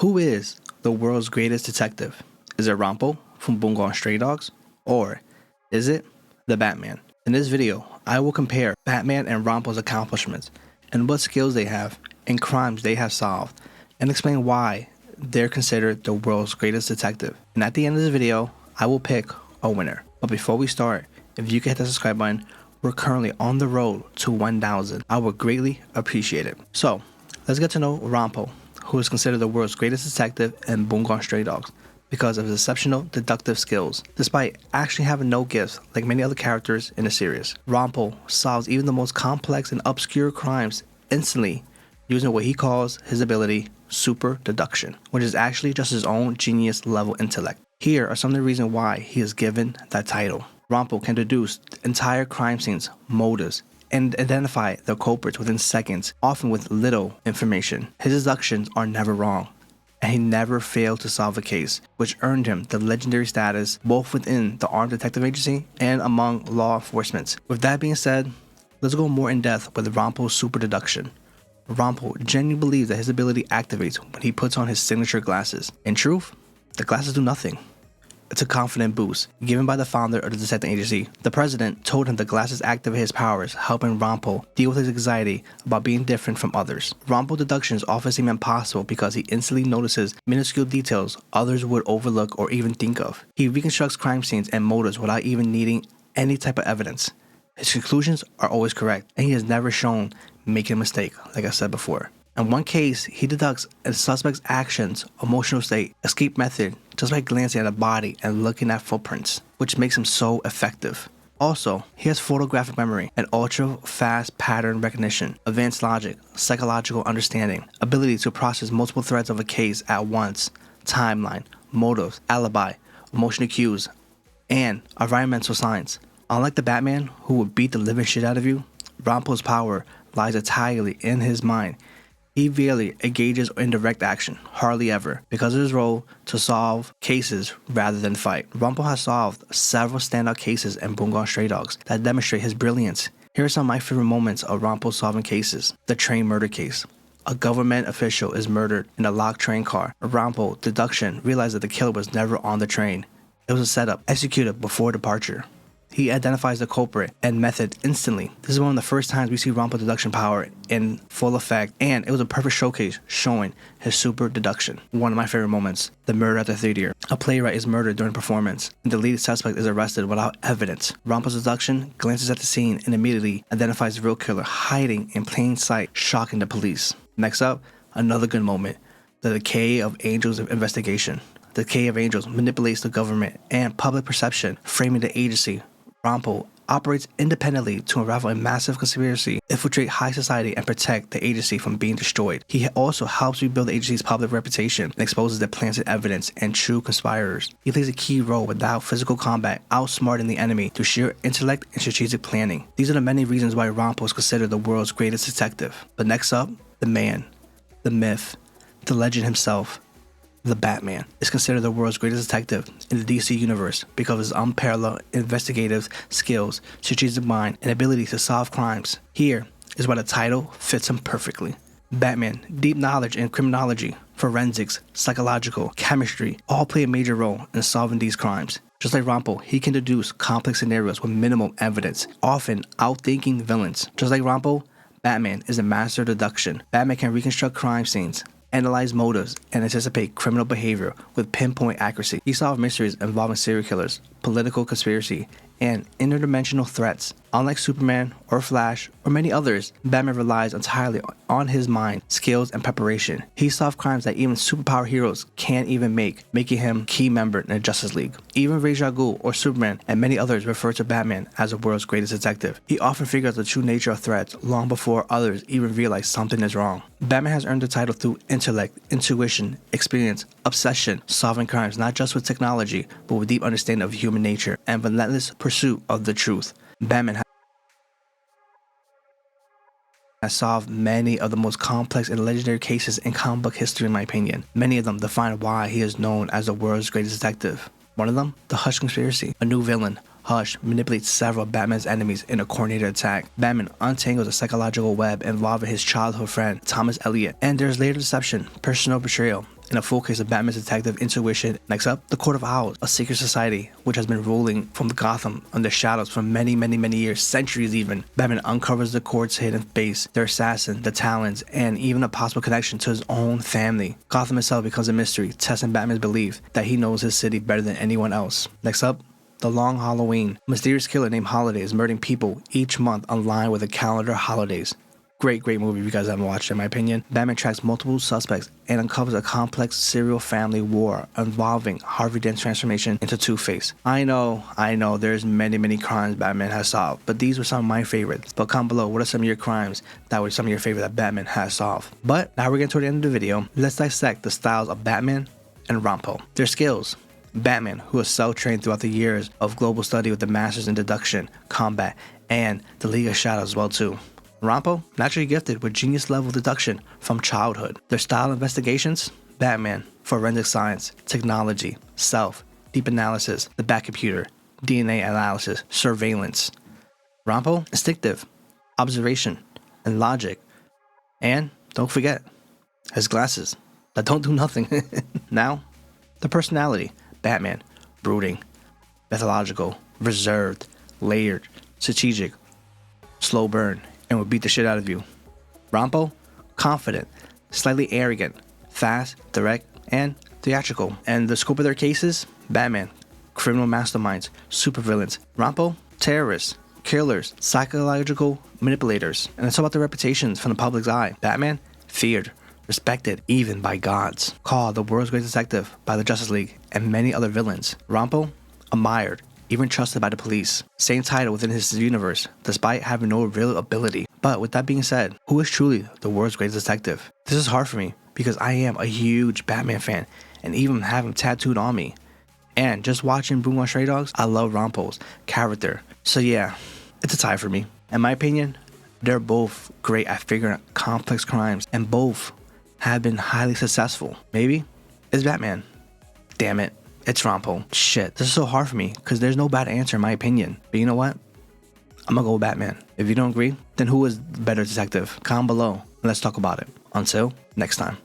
Who is the world's greatest detective? Is it Ranpo from Bungo Stray Dogs? Or is it the Batman? In this video, I will compare Batman and Ranpo's accomplishments and what skills they have and crimes they have solved, and explain why they're considered the world's greatest detective. And at the end of this video, I will pick a winner. But before we start, if you can hit the subscribe button, we're currently on the road to 1,000. I would greatly appreciate it. So let's get to know Ranpo, who is considered the world's greatest detective in Bungo Stray Dogs because of his exceptional deductive skills. Despite actually having no gifts like many other characters in the series, Ranpo solves even the most complex and obscure crimes instantly using what he calls his ability, super deduction, which is actually just his own genius level intellect. Here are some of the reasons why he is given that title. Ranpo can deduce entire crime scenes, motives, and identify the culprits within seconds, often with little information. His deductions are never wrong, and he never failed to solve a case, which earned him the legendary status both within the armed detective agency and among law enforcement. With that being said, let's go more in depth with Ranpo's super deduction. Ranpo genuinely believes that his ability activates when he puts on his signature glasses. In truth, the glasses do nothing. It's a confident boost given by the founder of the detective agency. The president told him the glasses activate his powers, helping Ranpo deal with his anxiety about being different from others. Ranpo deductions often seem impossible because he instantly notices minuscule details others would overlook or even think of. He reconstructs crime scenes and motives without even needing any type of evidence. His conclusions are always correct, and he has never shown making a mistake, like I said before. In one case, he deducts a suspect's actions, emotional state, escape method, just by glancing at a body and looking at footprints, which makes him so effective. Also, he has photographic memory and ultra-fast pattern recognition, advanced logic, psychological understanding, ability to process multiple threads of a case at once, timeline, motives, alibi, emotional cues, and environmental science. Unlike the Batman, who would beat the living shit out of you, Ranpo's power lies entirely in his mind. He rarely engages in direct action, hardly ever, because of his role to solve cases rather than fight. Ranpo has solved several standout cases in Bungo Stray Dogs that demonstrate his brilliance. Here are some of my favorite moments of Ranpo solving cases. The train murder case. A government official is murdered in a locked train car. Ranpo deduction realized that the killer was never on the train. It was a setup executed before departure. He identifies the culprit and method instantly. This is one of the first times we see Ranpo's deduction power in full effect, and it was a perfect showcase showing his super deduction. One of my favorite moments, the murder at the theater. A playwright is murdered during performance, and the lead suspect is arrested without evidence. Ranpo's deduction glances at the scene and immediately identifies the real killer hiding in plain sight, shocking the police. Next up, another good moment, the decay of Angel's investigation. The decay of Angels manipulates the government and public perception, framing the agency. Ranpo operates independently to unravel a massive conspiracy, infiltrate high society, and protect the agency from being destroyed. He also helps rebuild the agency's public reputation and exposes the plans and evidence and true conspirators. He plays a key role without physical combat, outsmarting the enemy through sheer intellect and strategic planning. These are the many reasons why Ranpo is considered the world's greatest detective. But next up, the man, the myth, the legend himself. The Batman is considered the world's greatest detective in the DC universe because of his unparalleled investigative skills, strategic mind, and ability to solve crimes. Here is why the title fits him perfectly. Batman, deep knowledge in criminology, forensics, psychological, chemistry, all play a major role in solving these crimes. Just like Ranpo, he can deduce complex scenarios with minimal evidence, often outthinking villains. Just like Ranpo, Batman is a master of deduction. Batman can reconstruct crime scenes, analyze motives, and anticipate criminal behavior with pinpoint accuracy. He solved mysteries involving serial killers, political conspiracy, and interdimensional threats. Unlike Superman or Flash or many others, Batman relies entirely on his mind, skills, and preparation. He solved crimes that even superpower heroes can't even make, making him a key member in the Justice League. Even Ra's al Ghul or Superman and many others refer to Batman as the world's greatest detective. He often figures out the true nature of threats long before others even realize something is wrong. Batman has earned the title through intellect, intuition, experience, obsession, solving crimes not just with technology, but with deep understanding of human nature and relentless pursuit of the truth. Batman has solved many of the most complex and legendary cases in comic book history, in my opinion. Many of them define why he is known as the world's greatest detective. One of them, the Hush conspiracy. A new villain, Hush, manipulates several of Batman's enemies in a coordinated attack. Batman untangles a psychological web involving his childhood friend, Thomas Elliot, and there's later deception, personal betrayal, in a full case of Batman's detective intuition. Next up, the Court of Owls, a secret society which has been ruling from Gotham under shadows for many years, centuries even. Batman uncovers the court's hidden base, their assassin, the Talons, and even a possible connection to his own family. Gotham itself becomes a mystery, testing Batman's belief that he knows his city better than anyone else. Next up, The Long Halloween. A mysterious killer named Holiday is murdering people each month aligned with a calendar of holidays. Great movie if you guys haven't watched it, in my opinion. Batman tracks multiple suspects and uncovers a complex serial family war involving Harvey Dent's transformation into Two-Face. I know, there's many crimes Batman has solved, but these were some of my favorites. But comment below, what are some of your crimes that were some of your favorite that Batman has solved? But now we're getting toward the end of the video. Let's dissect the styles of Batman and Ranpo. Their skills. Batman, who was self-trained throughout the years of global study with the masters in deduction, combat, and the League of Shadows as well too. Ranpo, naturally gifted with genius level deduction from childhood. Their style investigations, Batman, forensic science, technology, self, deep analysis, the Bat computer, DNA analysis, surveillance. Ranpo, instinctive, observation, and logic. And don't forget, his glasses that don't do nothing. Now, the personality, Batman, brooding, methodological, reserved, layered, strategic, slow burn, and will beat the shit out of you. Ranpo, confident, slightly arrogant, fast, direct, and theatrical. And the scope of their cases, Batman, criminal masterminds, supervillains. Ranpo, terrorists, killers, psychological manipulators. And it's about their reputations from the public's eye. Batman, feared, respected even by gods. Called the world's greatest detective by the Justice League and many other villains. Ranpo, admired, even trusted by the police. Same title within his universe, despite having no real ability. But with that being said, who is truly the world's greatest detective? This is hard for me because I am a huge Batman fan and even have him tattooed on me. And just watching Boom on Stray Dogs, I love Ranpo's character. So yeah, it's a tie for me. In my opinion, they're both great at figuring out complex crimes and both have been highly successful. Maybe it's Batman. Damn it. It's Ranpo. Shit, this is so hard for me because there's no bad answer in my opinion. But you know what? I'm gonna go with Batman. If you don't agree, then who is the better detective? Comment below and let's talk about it. Until next time.